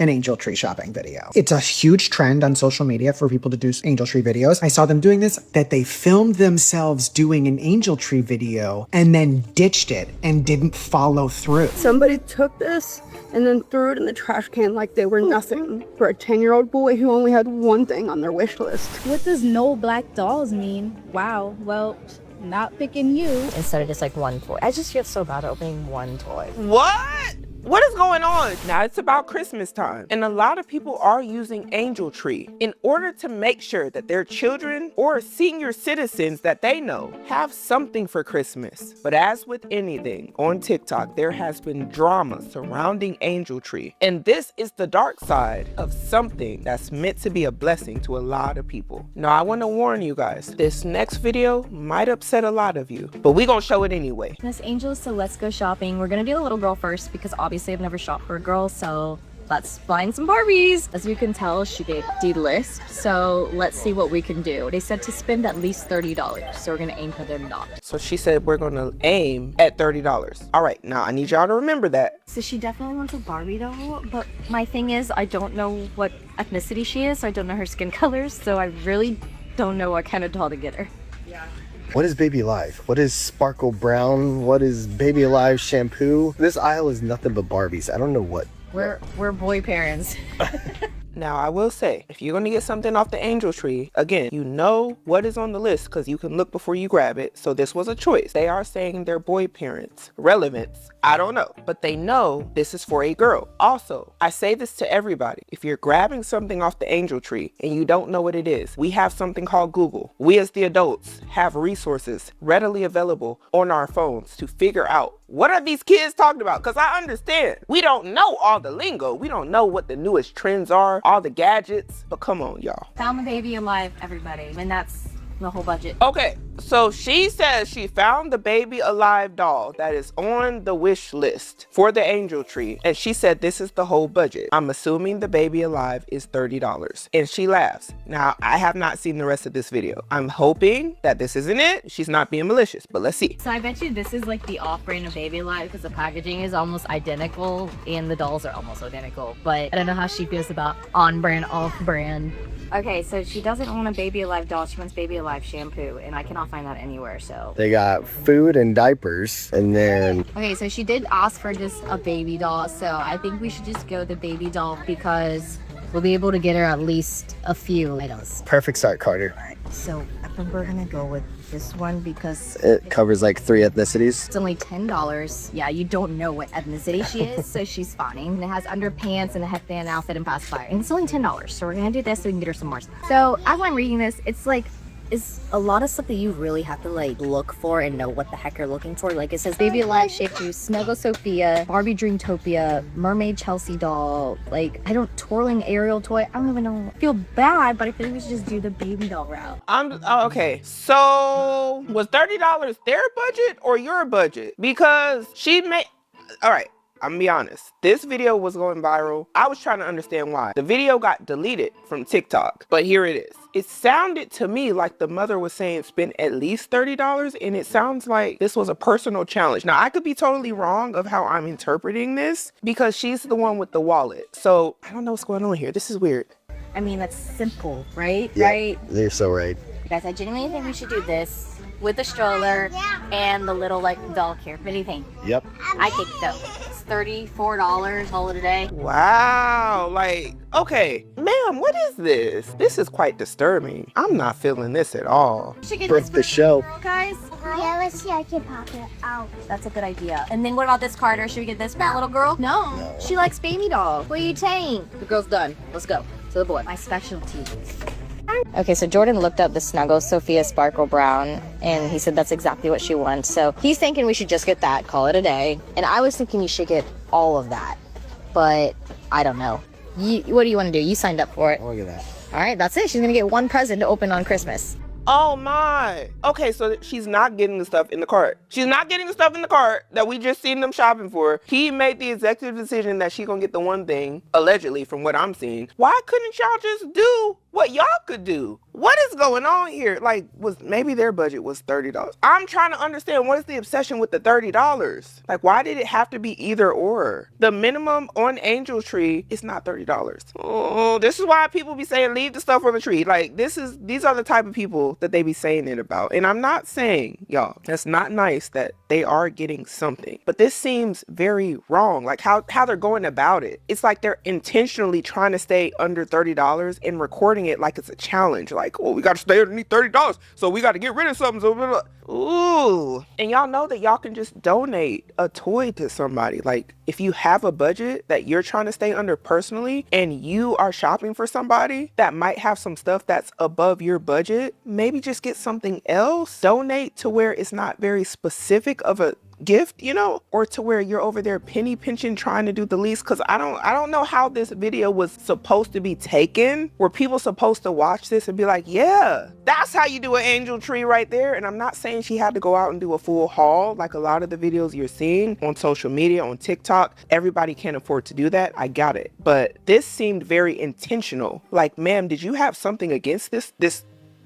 an angel tree shopping video. It's a huge trend on social media for people to do angel tree videos. I saw them doing this, that they filmed themselves doing an angel tree video and then ditched it and didn't follow through. Somebody took this and then threw it in the trash can like they were nothing for a 10-year-old boy who only had one thing on their wish list. What does no black dolls mean? Wow, well, not picking you. Instead of just like one toy. I just feel so bad opening one toy. What? What is going on? Now it's about Christmas time, and a lot of people are using Angel Tree in order to make sure that their children or senior citizens that they know have something for Christmas. But as with anything on TikTok, there has been drama surrounding Angel Tree, and this is the dark side of something that's meant to be a blessing to a lot of people. Now I want to warn you guys, this next video might upset a lot of you, but we're gonna show it anyway. Miss Angel, so let's go shopping. We're gonna do a little girl first because obviously I've never shopped for a girl, so let's find some Barbies. As you can tell, she did D-list, so let's see what we can do. They said to spend at least $30, so we're gonna aim for them not. So she said we're gonna aim at $30. All right, now I need y'all to remember that. So she definitely wants a Barbie doll, but my thing is I don't know what ethnicity she is, so I don't know her skin colors, so I really don't know what kind of doll to get her. What is Baby Alive? What is Sparkle Brown? What is Baby Alive shampoo? This aisle is nothing but Barbies. I don't know what. We're boy parents. Now, I will say, if you're going to get something off the Angel Tree, again, you know what is on the list because you can look before you grab it. So this was a choice. They are saying they're boy parents. Relevance, I don't know. But they know this is for a girl. Also, I say this to everybody. If you're grabbing something off the Angel Tree and you don't know what it is, we have something called Google. We as the adults have resources readily available on our phones to figure out what are these kids talking about? Because I understand. We don't know all the lingo. We don't know what the newest trends are, all the gadgets. But come on, y'all. Found the Baby Alive, everybody, and that's the whole budget. Okay, so she says she found the Baby Alive doll that is on the wish list for the Angel Tree, and she said this is the whole budget. I'm assuming the Baby Alive is $30, and she laughs. Now, I have not seen the rest of this video. I'm hoping that this isn't it. She's not being malicious, but let's see. So I bet you this is like the off-brand of Baby Alive because the packaging is almost identical and the dolls are almost identical, but I don't know how she feels about on-brand, off-brand. Okay, so she doesn't want a Baby Alive doll, she wants Baby Alive shampoo, and I cannot find that anywhere, so. They got food and diapers, and then... Okay, so she did ask for just a baby doll, so I think we should just go the baby doll because we'll be able to get her at least a few items. Perfect start, Carter. Alright, so I think we're gonna go with this one because It covers like 3 ethnicities. it's only $10. Yeah, you don't know what ethnicity she is, so she's fine. And it has underpants and a headband outfit and pacifier. And it's only $10, so we're gonna do this so we can get her some more stuff. So as I'm reading this, it's like, it's a lot of stuff that you really have to like look for and know what the heck you're looking for. Like it says Baby Alive shampoo, Snuggle Sophia, Barbie Dreamtopia, Mermaid Chelsea doll, like I don't, twirling Ariel toy. I don't even know. I feel bad, but I feel like we should just do the baby doll route. Okay, so was $30 their budget or your budget? Because she made, all right, I'm gonna be honest. This video was going viral. I was trying to understand why. The video got deleted from TikTok, but here it is. It sounded to me like the mother was saying spend at least $30, and it sounds like this was a personal challenge. Now, I could be totally wrong of how I'm interpreting this because she's the one with the wallet. So I don't know what's going on here. This is weird. I mean, that's simple, right? Yeah, Right? You're so right. Guys, I genuinely think we should do this with the stroller and the little like doll care. What do you think? Yep. I think so. It's $34, call it a day. Wow, like, okay, ma'am, what is this? This is quite disturbing. I'm not feeling this at all. We should get Birth the show. guys. Yeah, let's see. I can pop it out. That's a good idea. And then what about this Carter? Should we get this for our little girl? No. She likes baby dolls. What are you saying? The girl's done. Let's go to the boy. My specialty. Okay, so Jordan looked up the Snuggle Sophia Sparkle Brown, and he said that's exactly what she wants. So he's thinking we should just get that, call it a day. And I was thinking you should get all of that, but I don't know. What do you want to do? You signed up for it. Look at that. All right, that's it. She's gonna get one present to open on Christmas. Oh my. Okay, so she's not getting the stuff in the cart. She's not getting the stuff in the cart that we just seen them shopping for. He made the executive decision that she's gonna get the one thing, allegedly from what I'm seeing. Why couldn't y'all just do what y'all could do. What is going on here? Like, maybe their budget was $30. I'm trying to understand, what is the obsession with the $30? Like, why did it have to be either or? The minimum on Angel Tree is not $30. Oh, this is why people be saying leave the stuff on the tree. Like, these are the type of people that they be saying it about. And I'm not saying, y'all, that's not nice that they are getting something, but this seems very wrong. Like how they're going about it. It's like they're intentionally trying to stay under $30 and recording it like it's a challenge. Like, oh, we got to stay underneath $30, so we got to get rid of something. So, ooh. And y'all know that y'all can just donate a toy to somebody. Like, if you have a budget that you're trying to stay under personally and you are shopping for somebody that might have some stuff that's above your budget, maybe just get something else. Donate to where it's not very specific of a gift, you know, or to where you're over there penny pinching trying to do the least. Because I don't know how this video was supposed to be taken. Were people supposed to watch this and be like, yeah, that's how you do an angel tree right there? And I'm not saying she had to go out and do a full haul like a lot of the videos you're seeing on social media, on TikTok. Everybody can't afford to do that. I got it. But this seemed very intentional. Like, ma'am, did you have something against this?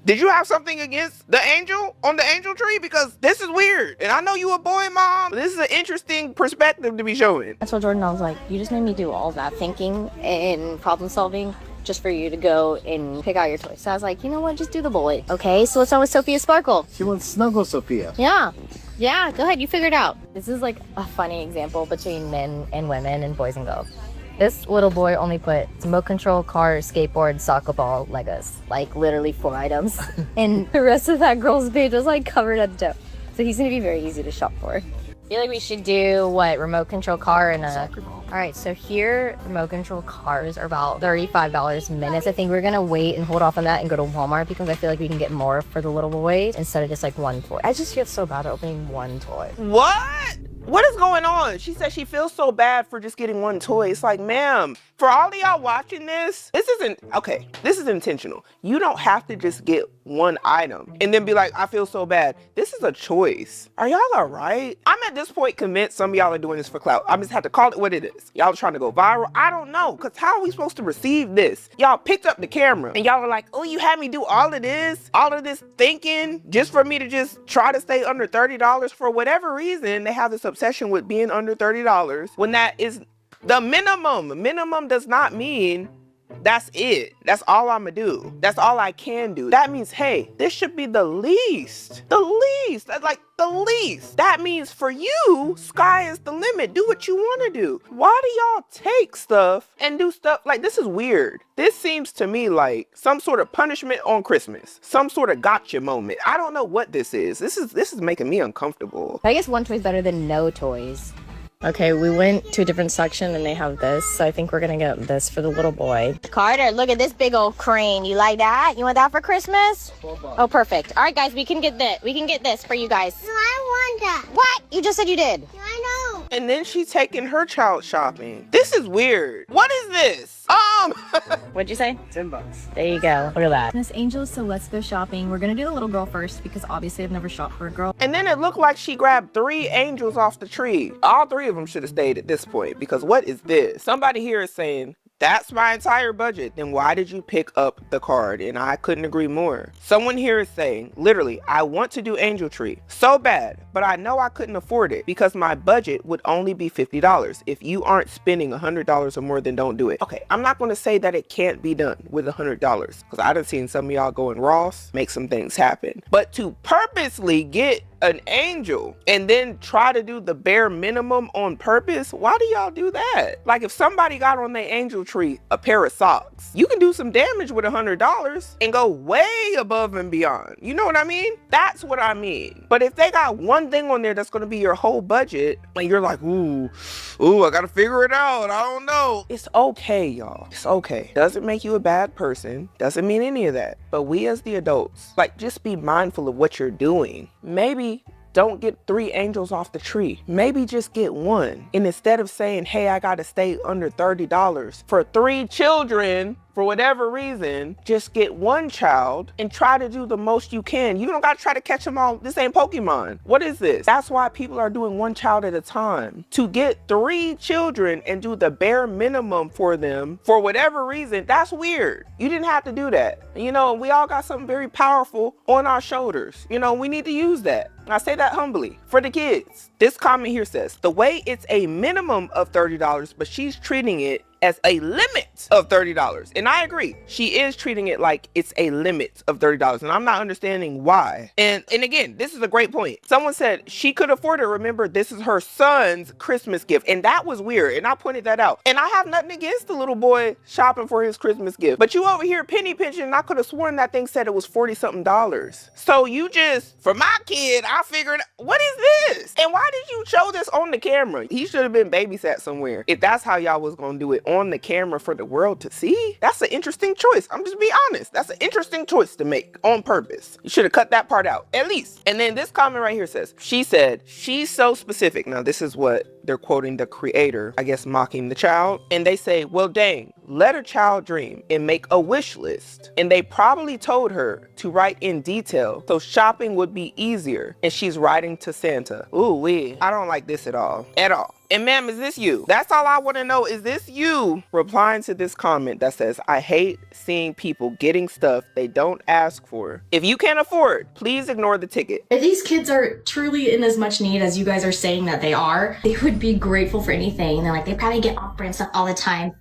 Did you have something against the angel on the angel tree? Because this is weird. And I know you a boy, mom. This is an interesting perspective to be showing. I told Jordan, I was like, you just made me do all that thinking and problem solving just for you to go and pick out your toys. So I was like, you know what? Just do the boy. Okay, so what's on with Sophia Sparkle? She wants Snuggle Sophia. Yeah, go ahead. You figure it out. This is like a funny example between men and women and boys and girls. This little boy only put remote control, car, skateboard, soccer ball, Legos. Like literally 4 items. And the rest of that girl's page was like covered at the top. So he's gonna be very easy to shop for. I feel like we should do remote control car and a soccer ball. All right, so here remote control cars are about $35 minutes. I think we're gonna wait and hold off on that and go to Walmart because I feel like we can get more for the little boy instead of just like one toy. I just feel so bad opening one toy. What? What is going on? She said she feels so bad for just getting one toy. It's like, ma'am, for all of y'all watching this is intentional. You don't have to just get one item and then be like, I feel so bad. This is a choice. Are y'all all right? I'm at this point convinced some of y'all are doing this for clout. I just have to call it what it is. Y'all are trying to go viral. I don't know, because how are we supposed to receive this? Y'all picked up the camera and y'all are like, oh, you had me do all of this thinking just for me to just try to stay under $30 for whatever reason. They have this obsession with being under $30 when that is the minimum. Minimum does not mean that's it. That's all I'm gonna do. That's all I can do. That means, hey, this should be the least. That's like the least. That means for you, sky is the limit. Do what you want to do. Why do y'all take stuff and do stuff like this? Is weird. This seems to me like some sort of punishment on Christmas, some sort of gotcha moment. I don't know what this is. This is making me uncomfortable. I guess one toy is better than no toys. Okay, we went to a different section and they have this, so I think we're gonna get this for the little boy. Carter, look at this big old crane. You like that? You want that for Christmas? Oh, perfect. All right, guys, we can get this for you guys. No, I want that. What? You just said you did. Yeah, I know. And then she's taking her child shopping. This is weird. What is this? What'd you say? $10. There you go. Look at that. Miss Angel, so let's go shopping. We're gonna do the little girl first because obviously I've never shopped for a girl. And then it looked like she grabbed 3 angels off the tree. All 3 of them should have stayed at this point, because what is this? Somebody here is saying, that's my entire budget. Then why did you pick up the card? And I couldn't agree more. Someone here is saying, literally, I want to do Angel Tree so bad, but I know I couldn't afford it because my budget would only be $50. If you aren't spending $100 or more, then don't do it. Okay, I'm not going to say that it can't be done with $100 because I done seen some of y'all go in Ross, make some things happen. But to purposely get an angel and then try to do the bare minimum on purpose, why do y'all do that? Like, if somebody got on their angel tree a pair of socks, you can do some damage with $100 and go way above and beyond. You know what I mean? That's what I mean. But if they got one thing on there that's going to be your whole budget and you're like, ooh, I gotta figure it out, I don't know, it's okay, y'all. It's okay. Doesn't make you a bad person, doesn't mean any of that. But we as the adults, like, just be mindful of what you're doing. Maybe don't get 3 angels off the tree. Maybe just get 1. And instead of saying, hey, I gotta stay under $30 for 3 children for whatever reason, just get one child and try to do the most you can. You don't gotta try to catch them all. This ain't Pokemon. What is this? That's why people are doing one child at a time. To get 3 children and do the bare minimum for them, for whatever reason, that's weird. You didn't have to do that. You know, we all got something very powerful on our shoulders. You know, we need to use that. I say that humbly for the kids. This comment here says, the way it's a minimum of $30, but she's treating it as a limit of $30. And I agree. She is treating it like it's a limit of $30. And I'm not understanding why. And again, this is a great point. Someone said she could afford it. Remember, this is her son's Christmas gift. And that was weird. And I pointed that out. And I have nothing against the little boy shopping for his Christmas gift. But you over here penny pinching, and I could have sworn that thing said it was $40-something. So you just, for my kid, I figured, what is this? And why did you show this on the camera? He should have been babysat somewhere. If that's how y'all was gonna do it, on the camera for the world to see, that's an interesting choice. I'm just being honest. That's an interesting choice to make on purpose. You should have cut that part out, at least. And then this comment right here says, she said, she's so specific. Now, this is what they're quoting the creator, I guess mocking the child. And they say, well, dang, let a child dream and make a wish list. And they probably told her to write in detail so shopping would be easier. And she's writing to Santa. Ooh wee, I don't like this at all. At all. And ma'am, is this you? That's all I want to know. Is this you replying to this comment that says, I hate seeing people getting stuff they don't ask for. If you can't afford, please ignore the ticket. If these kids are truly in as much need as you guys are saying that they are, they would be grateful for anything. And like, they probably get off-brand stuff all the time.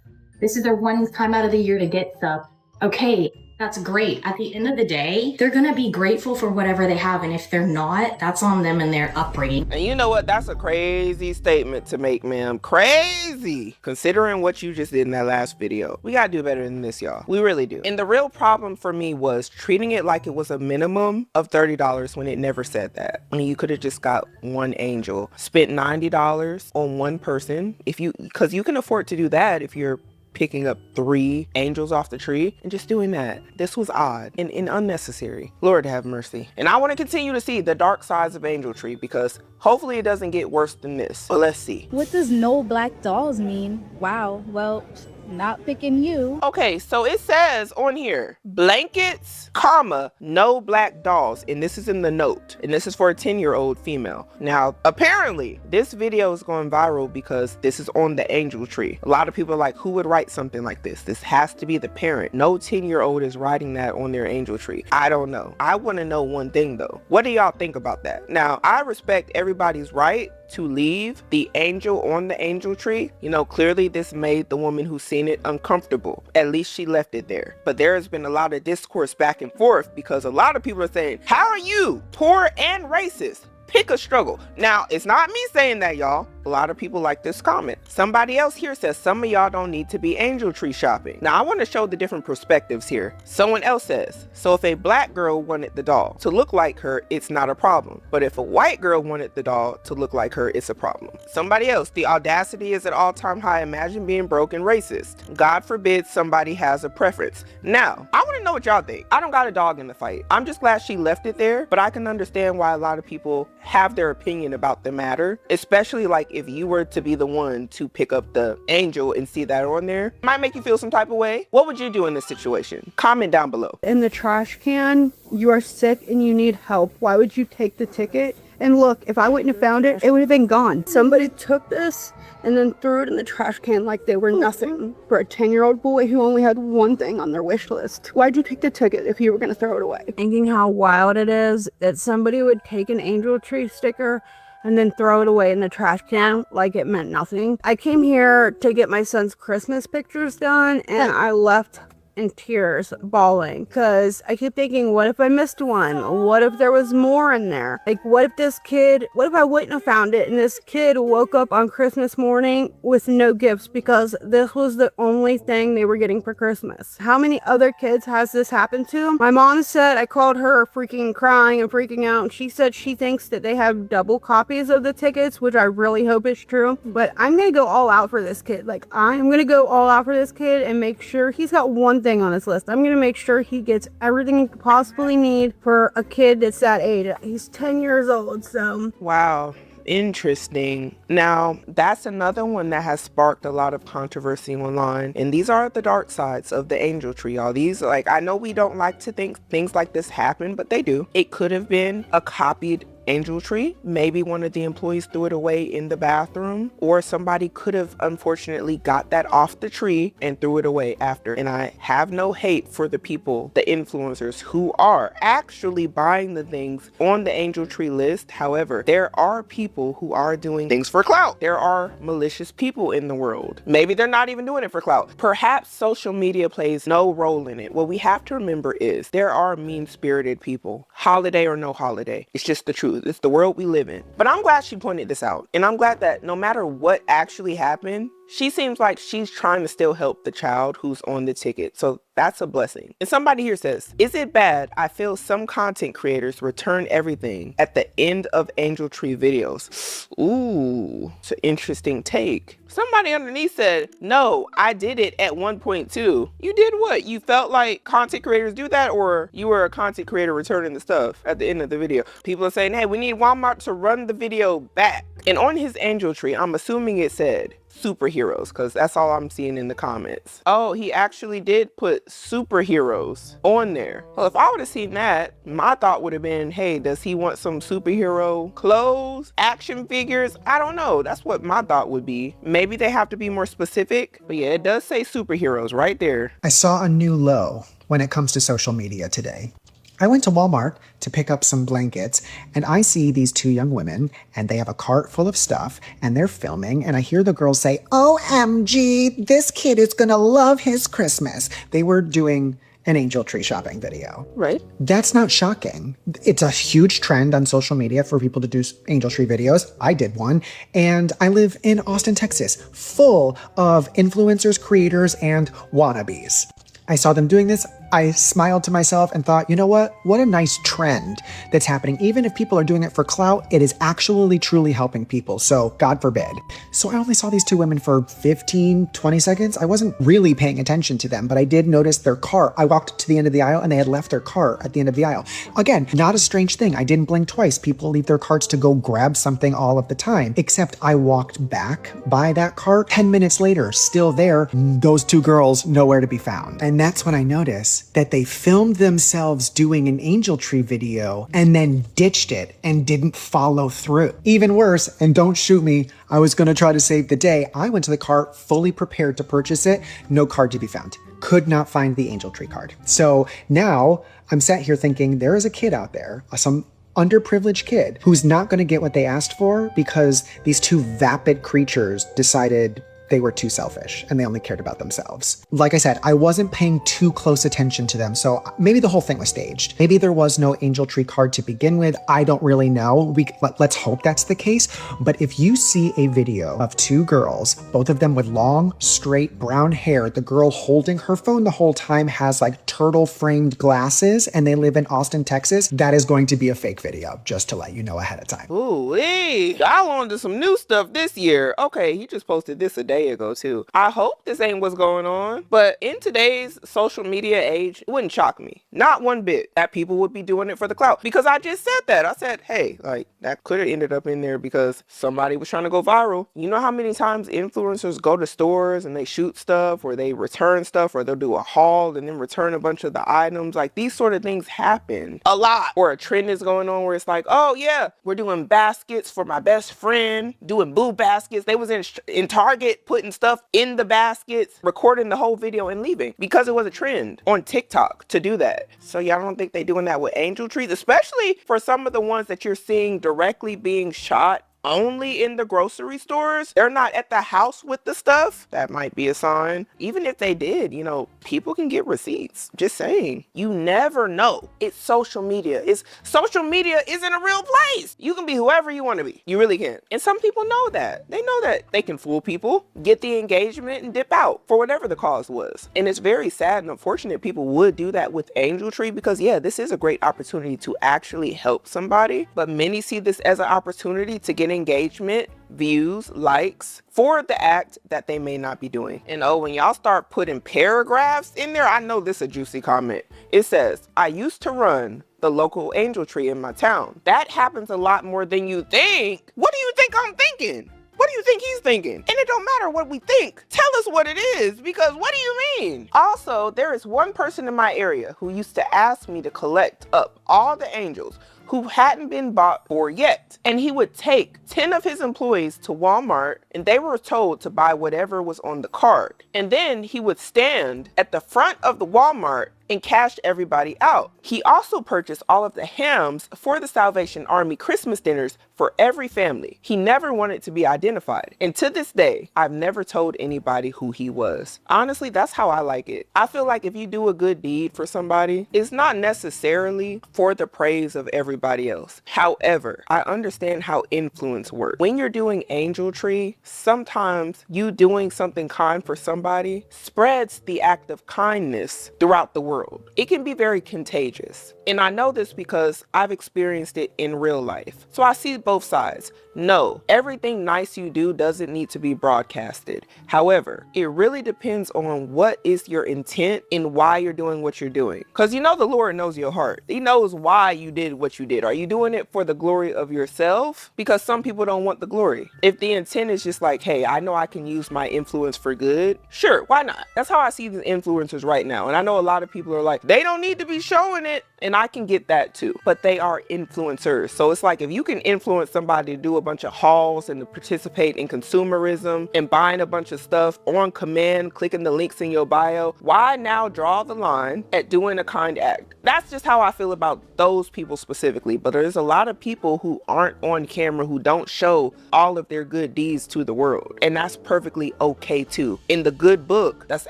This is their one time out of the year to get stuff. Okay, that's great. At the end of the day, they're gonna be grateful for whatever they have. And if they're not, that's on them and their upbringing. And you know what? That's a crazy statement to make, ma'am. Crazy. Considering what you just did in that last video. We gotta do better than this, y'all. We really do. And the real problem for me was treating it like it was a minimum of $30 when it never said that. I mean, you could have just got one angel, spent $90 on one person. Because you can afford to do that if you're picking up 3 angels off the tree and just doing that. This was odd and unnecessary. Lord have mercy. And I want to continue to see the dark sides of Angel Tree because hopefully it doesn't get worse than this. But let's see. What does no black dolls mean? Wow, well, not picking you. Okay, so it says on here, blankets, comma, no black dolls. And this is in the note. And this is for a 10-year-old female. Now, apparently, this video is going viral because this is on the Angel Tree. A lot of people are like, who would write something like this? This has to be the parent. No 10-year-old is writing that on their Angel Tree. I don't know. I want to know one thing though. What do y'all think about that? Now, I respect everybody's right to leave the angel on the Angel Tree. You know, clearly this made the woman who's seen it uncomfortable. At least she left it there. But there has been a lot of discourse back and forth because a lot of people are saying, how are you poor and racist? Pick a struggle. Now, it's not me saying that, y'all. A lot of people like this comment. Somebody else here says some of y'all don't need to be Angel Tree shopping. Now, I want to show the different perspectives here. Someone else says, so if a black girl wanted the doll to look like her, it's not a problem. But if a white girl wanted the doll to look like her, it's a problem. Somebody else, the audacity is at all-time high. Imagine being broke and racist. God forbid somebody has a preference. Now, I want to know what y'all think. I don't got a dog in the fight. I'm just glad she left it there, but I can understand why a lot of people have their opinion about the matter, especially like if you were to be the one to pick up the angel and see that on there. It might make you feel some type of way. What would you do in this situation? Comment down below. In the trash can, you are sick and you need help. Why would you take the ticket? And look, if I wouldn't have found it, it would have been gone. Somebody took this and then threw it in the trash can like they were nothing for a 10-year-old boy who only had one thing on their wish list. Why'd you take the ticket if you were going to throw it away? Thinking how wild it is that somebody would take an Angel Tree sticker and then throw it away in the trash can like it meant nothing. I came here to get my son's Christmas pictures done and I left in tears, bawling, because I keep thinking, what if I missed one? What if there was more in there? Like, what if I wouldn't have found it and this kid woke up on Christmas morning with no gifts because this was the only thing they were getting for Christmas? How many other kids has this happened to? My mom said, I called her freaking crying and freaking out, and she said she thinks that they have double copies of the tickets, which I really hope is true. But I'm gonna go all out for this kid. Like, I'm gonna go all out for this kid and make sure he's got one thing on his list. I'm gonna make sure he gets everything he could possibly need for a kid that's that age. He's 10 years old, so. Wow. interesting. Now, that's another one that has sparked a lot of controversy online. And these are the dark sides of the angel tree, y'all. These, like, I know we don't like to think things like this happen, but they do. It could have been a copied angel tree. Maybe one of the employees threw it away in the bathroom, or somebody could have unfortunately got that off the tree and threw it away after. And I have no hate for the people, the influencers who are actually buying the things on the angel tree list. However, there are people who are doing things for clout. There are malicious people in the world. Maybe they're not even doing it for clout. Perhaps social media plays no role in it. What we have to remember is there are mean-spirited people, holiday or no holiday. It's just the truth. It's the world we live in. But I'm glad she pointed this out. And I'm glad that no matter what actually happened, she seems like she's trying to still help the child who's on the ticket. So that's a blessing. And somebody here says, is it bad? I feel some content creators return everything at the end of angel tree videos. Ooh, it's an interesting take. Somebody underneath said, no, I did it at 1.2. You did what? You felt like content creators do that, or you were a content creator returning the stuff at the end of the video? People are saying, hey, we need Walmart to run the video back. And on his angel tree, I'm assuming it said superheroes, because that's all I'm seeing in the comments. Oh, he actually did put superheroes on there. Well, if I would have seen that, my thought would have been, hey, does he want some superhero clothes, action figures? I don't know. That's what my thought would be. Maybe they have to be more specific, but yeah, it does say superheroes right there. I saw a new low when it comes to social media today. I went to Walmart to pick up some blankets, and I see these two young women, and they have a cart full of stuff, and they're filming, and I hear the girls say, OMG, this kid is gonna love his Christmas. They were doing an angel tree shopping video. Right. That's not shocking. It's a huge trend on social media for people to do angel tree videos. I did one, and I live in Austin, Texas, full of influencers, creators, and wannabes. I saw them doing this. I smiled to myself and thought, you know what? What a nice trend that's happening. Even if people are doing it for clout, it is actually truly helping people. So God forbid. So I only saw these two women for 15, 20 seconds. I wasn't really paying attention to them, but I did notice their cart. I walked to the end of the aisle and they had left their cart at the end of the aisle. Again, not a strange thing. I didn't blink twice. People leave their carts to go grab something all of the time, except I walked back by that cart 10 minutes later, still there, those two girls nowhere to be found. And that's when I noticed that they filmed themselves doing an angel tree video and then ditched it and didn't follow through. Even worse, and don't shoot me, I was gonna try to save the day. I went to the cart fully prepared to purchase it, no card to be found. Could not find the angel tree card. So now I'm sat here thinking there is a kid out there, some underprivileged kid who's not gonna get what they asked for because these two vapid creatures decided they were too selfish and they only cared about themselves. Like I said, I wasn't paying too close attention to them, so maybe the whole thing was staged. Maybe there was no angel tree card to begin with. I don't really know. Let's hope that's the case. But if you see a video of two girls, both of them with long, straight brown hair, the girl holding her phone the whole time has like turtle framed glasses, and they live in Austin, Texas, that is going to be a fake video, just to let you know ahead of time. Ooh, I learned some new stuff this year. Okay, he just posted this a day ago too. I hope this ain't what's going on, but in today's social media age, it wouldn't shock me, not one bit, that people would be doing it for the clout, because I just said that. I said, hey, like that could have ended up in there because somebody was trying to go viral. You know how many times influencers go to stores and they shoot stuff, or they return stuff, or they'll do a haul and then return a bunch of the items? Like these sort of things happen a lot. Or a trend is going on where it's like, oh yeah, we're doing baskets for my best friend, doing boo baskets. They was in Target putting stuff in the baskets, recording the whole video and leaving because it was a trend on TikTok to do that. So y'all don't think they doing that with angel trees, especially for some of the ones that you're seeing directly being shot only in the grocery stores? They're not at the house with the stuff. That might be a sign. Even if they did, you know, people can get receipts. Just saying. You never know. It's social media. Social media isn't a real place. You can be whoever you want to be. You really can. And some people know that. They know that they can fool people, get the engagement, and dip out for whatever the cause was. And it's very sad and unfortunate people would do that with angel tree because, yeah, this is a great opportunity to actually help somebody. But many see this as an opportunity to get engagement views, likes for the act that they may not be doing. And oh, when y'all start putting paragraphs in there, I know this is a juicy comment. It says, I used to run the local angel tree in my town. That happens a lot more than you think. What do you think I'm thinking? What do you think he's thinking? And it don't matter what we think. Tell us what it is, because what do you mean? Also, there is one person in my area who used to ask me to collect up all the angels who hadn't been bought for yet. And he would take 10 of his employees to Walmart, and they were told to buy whatever was on the card. And then he would stand at the front of the Walmart and cashed everybody out. He also purchased all of the hams for the Salvation Army Christmas dinners for every family. He never wanted to be identified. And to this day, I've never told anybody who he was. Honestly, that's how I like it. I feel like if you do a good deed for somebody, it's not necessarily for the praise of everybody else. However, I understand how influence works. When you're doing Angel Tree, sometimes you doing something kind for somebody spreads the act of kindness throughout the world. It can be very contagious. And I know this because I've experienced it in real life. So I see both sides. No, everything nice you do doesn't need to be broadcasted. However, it really depends on what is your intent and why you're doing what you're doing. Because you know the Lord knows your heart. He knows why you did what you did. Are you doing it for the glory of yourself? Because some people don't want the glory. If the intent is just like, hey, I know I can use my influence for good, sure, why not? That's how I see the influencers right now. And I know a lot of people are like, they don't need to be showing it. And I can get that too. But they are influencers. So it's like if you can influence somebody to do a bunch of hauls and to participate in consumerism and buying a bunch of stuff on command, clicking the links in your bio, why now draw the line at doing a kind act? That's just how I feel about those people specifically. But there's a lot of people who aren't on camera who don't show all of their good deeds to the world. And that's perfectly okay too. In the good book, that's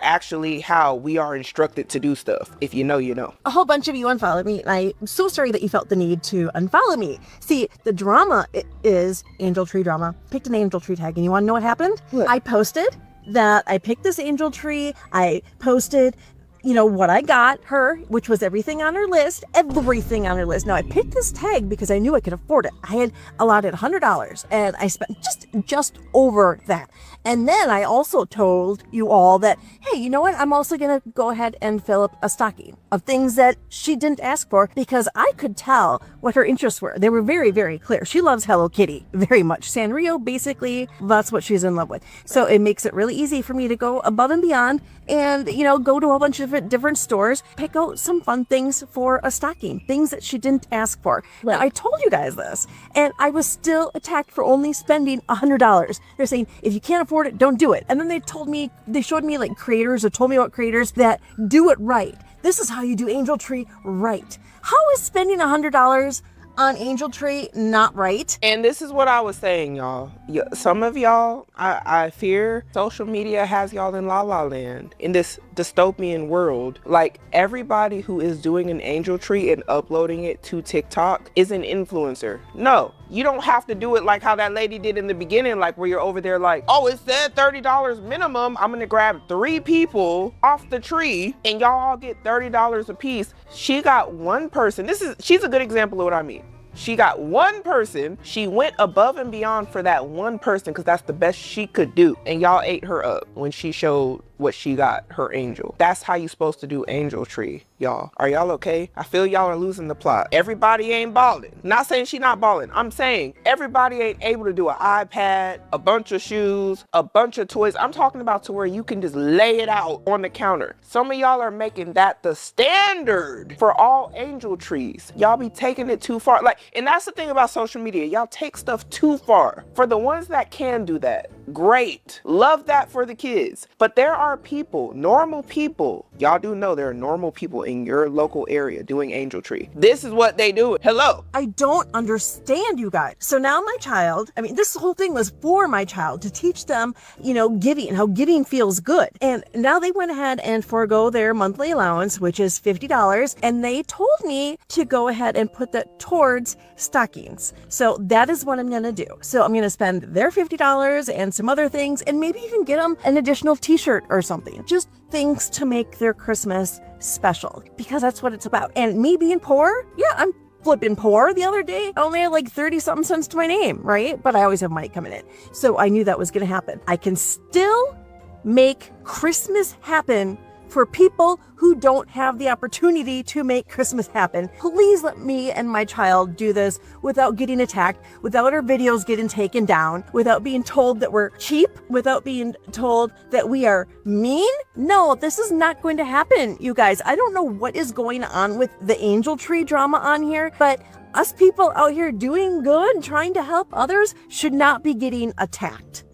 actually how we are instructed to do stuff. If you know, you know. A whole bunch of you unfollowed me, and I'm so sorry that you felt the need to unfollow me. See, the drama is Angel Tree drama. Picked an Angel Tree tag, and you want to know what happened? What? I posted that I picked this Angel Tree. I posted, you know, what I got her, which was everything on her list. Now, I picked this tag because I knew I could afford it. I had allotted $100, and I spent just over that. And then I also told you all that, hey, you know what? I'm also going to go ahead and fill up a stocking of things that she didn't ask for, because I could tell what her interests were. They were very, very clear. She loves Hello Kitty very much. Sanrio, basically, that's what she's in love with. So it makes it really easy for me to go above and beyond and, you know, go to a bunch of different stores, pick out some fun things for a stocking, things that she didn't ask for. Right. Now, I told you guys this, and I was still attacked for only spending $100. They're saying, if you can't afford it, don't do it. And then they showed me like creators, or told me about creators that do it right. This is how you do Angel Tree right. How is spending $100 on Angel Tree not right? And this is what I was saying, y'all. Some of y'all, I fear social media has y'all in la la land, in this dystopian world. Like, everybody who is doing an Angel Tree and uploading it to TikTok is an influencer. No, you don't have to do it like how that lady did in the beginning, like where you're over there like, oh, it said $30 minimum. I'm gonna grab 3 people off the tree and y'all all get $30 a piece. She got one person. She's a good example of what I mean. She got one person. She went above and beyond for that one person because that's the best she could do. And y'all ate her up when she showed what she got, her angel. That's how you supposed to do Angel Tree, y'all. Are y'all okay? I feel y'all are losing the plot. Everybody ain't balling. Not saying she not balling. I'm saying everybody ain't able to do an iPad, a bunch of shoes, a bunch of toys. I'm talking about to where you can just lay it out on the counter. Some of y'all are making that the standard for all Angel Trees. Y'all be taking it too far. Like, and that's the thing about social media. Y'all take stuff too far. For the ones that can do that, great. Love that for the kids. But there are people, normal people. Y'all do know there are normal people in your local area doing Angel Tree. This is what they do. Hello. I don't understand, you guys. So now my child, I mean, this whole thing was for my child to teach them, you know, giving, how giving feels good. And now they went ahead and forego their monthly allowance, which is $50. And they told me to go ahead and put that towards stockings. So that is what I'm going to do. So I'm going to spend their $50 and some other things, and maybe even get them an additional t-shirt or something. Just things to make their Christmas special, because that's what it's about. And me being poor, yeah, I'm flipping poor the other day. I only had like 30 something cents to my name, right? But I always have money coming in. So I knew that was going to happen. I can still make Christmas happen for people who don't have the opportunity to make Christmas happen. Please let me and my child do this without getting attacked, without our videos getting taken down, without being told that we're cheap, without being told that we are mean. No, this is not going to happen, you guys. I don't know what is going on with the angel tree drama on here, but us people out here doing good, trying to help others, should not be getting attacked.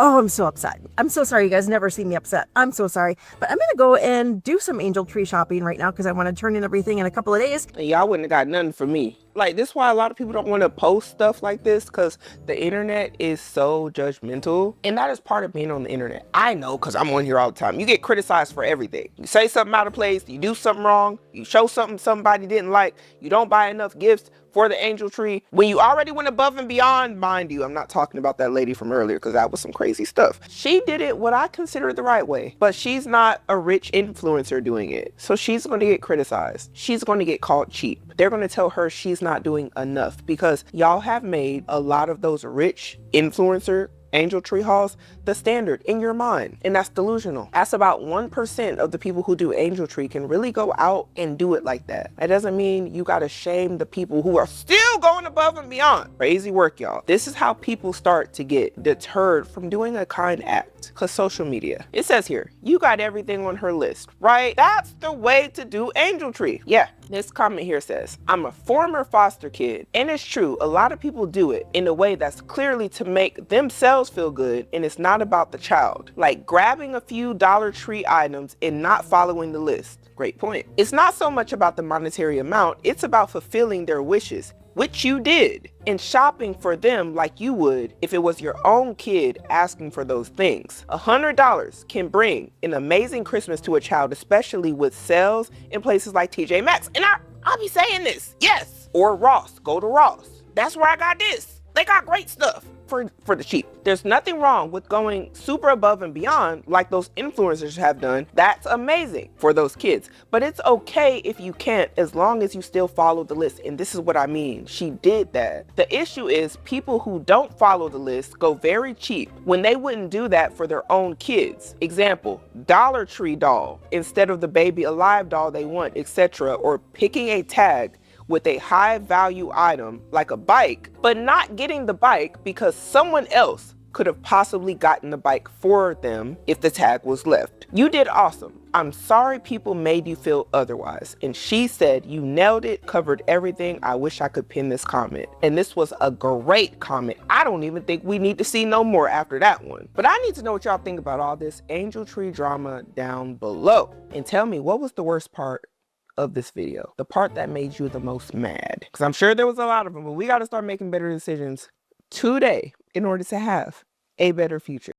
Oh, I'm so upset. I'm so sorry. You guys never see me upset. I'm so sorry. But I'm going to go and do some angel tree shopping right now because I want to turn in everything in a couple of days. Y'all wouldn't have got nothing from me. Like, this is why a lot of people don't want to post stuff like this, because the internet is so judgmental. And that is part of being on the internet. I know, because I'm on here all the time. You get criticized for everything. You say something out of place, you do something wrong, you show something somebody didn't like, you don't buy enough gifts for the angel tree. When you already went above and beyond, mind you, I'm not talking about that lady from earlier, because that was some crazy stuff. She did it what I consider the right way, but she's not a rich influencer doing it. So she's going to get criticized. She's going to get called cheap. They're going to tell her she's not doing enough, because y'all have made a lot of those rich influencer angel tree hauls the standard in your mind, and that's delusional. That's about 1% of the people who do angel tree can really go out and do it like that. That doesn't mean you gotta shame the people who are still going above and beyond. Crazy work, y'all. This is how people start to get deterred from doing a kind act, because social media. It says here, you got everything on her list, right? That's the way to do angel tree. Yeah, this comment here says, I'm a former foster kid, and it's true, a lot of people do it in a way that's clearly to make themselves feel good, and it's not about the child. Like grabbing a few Dollar Tree items and not following the list. Great point. It's not so much about the monetary amount, it's about fulfilling their wishes, which you did, and shopping for them like you would if it was your own kid asking for those things. $100 can bring an amazing Christmas to a child, especially with sales in places like TJ Maxx. And I'll be saying this, yes. Or Ross, go to Ross. That's where I got this. They got great stuff for the cheap. There's nothing wrong with going super above and beyond like those influencers have done. That's amazing for those kids. But it's okay if you can't, as long as you still follow the list. And this is what I mean. She did that. The issue is people who don't follow the list go very cheap when they wouldn't do that for their own kids. Example, Dollar Tree doll instead of the Baby Alive doll they want, etc. Or picking a tag with a high value item like a bike, but not getting the bike because someone else could have possibly gotten the bike for them if the tag was left. You did awesome. I'm sorry people made you feel otherwise. And she said, you nailed it, covered everything. I wish I could pin this comment. And this was a great comment. I don't even think we need to see no more after that one. But I need to know what y'all think about all this angel tree drama down below. And tell me, what was the worst part of this video? The part that made you the most mad? Because I'm sure there was a lot of them, but we got to start making better decisions today in order to have a better future.